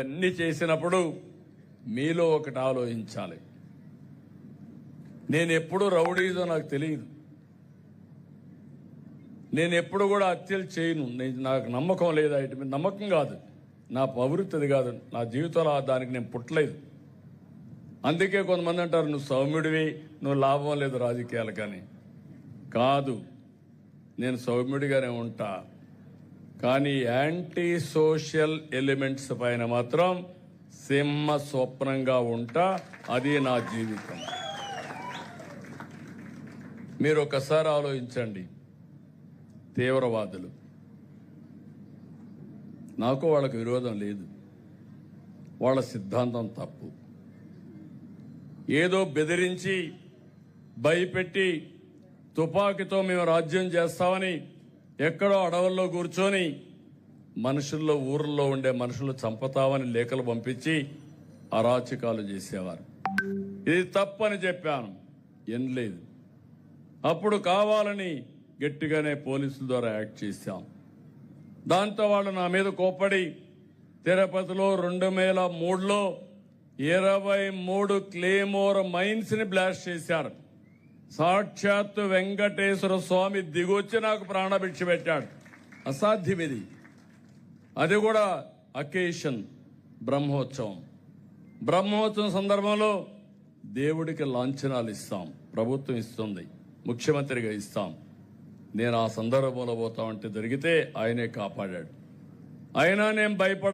ఇవన్నీ చేసినప్పుడు మీలో ఒకటి ఆలోచించాలి. నేను ఎప్పుడు రౌడీదో నాకు తెలియదు. నేను ఎప్పుడు కూడా హత్యలు చేయను. నాకు నమ్మకం లేదు. వాటి మీద నమ్మకం కాదు, నా ప్రవృత్తి కాదు, నా జీవితంలో దానికి నేను పుట్టలేదు. అందుకే కొంతమంది అంటారు నువ్వు సౌమ్యుడివి, నువ్వు లాభం లేదు రాజకీయాలు. కానీ కాదు, నేను సౌమ్యుడిగానే ఉంటా. కానీ యాంటీ సోషల్ ఎలిమెంట్స్ పైన మాత్రం సింహ స్వప్నంగా ఉంటా. అది నా జీవితం. మీరు ఒకసారి ఆలోచించండి. తీవ్రవాదులు, నాకు వాళ్ళకు విరోధం లేదు. వాళ్ళ సిద్ధాంతం తప్పు. ఏదో బెదిరించి భయపెట్టి తుపాకీతో మేము రాజ్యం చేస్తామని ఎక్కడో అడవుల్లో కూర్చొని మనుషుల్లో, ఊర్లో ఉండే మనుషులు చంపుతామని లేఖలు పంపించి అరాచకాలు చేసేవారు. ఇది తప్పని చెప్పాను, ఎనలేదు. అప్పుడు కావాలని గట్టిగానే పోలీసుల ద్వారా యాక్ట్ చేశాం. దాంతో వాళ్ళు నా మీద కోప్పడి తిరుపతిలో 2003లో 23 క్లేమోర్ మైన్స్ ని బ్లాస్ట్ చేశారు. సాక్షాత్తు వెంకటేశ్వర స్వామి దిగొచ్చి నాకు ప్రాణభిక్ష పెట్టాడు. అసాధ్యం ఇది. అది కూడా అకేషన్ బ్రహ్మోత్సవం. బ్రహ్మోత్సవం సందర్భంలో దేవుడికి లాంఛనాలు ఇస్తాం, ప్రభుత్వం ఇస్తుంది, ముఖ్యమంత్రిగా ఇస్తాం. నేను ఆ సందర్భంలో పోతామంటే జరిగితే ఆయనే కాపాడాడు. అయినా నేను భయపడ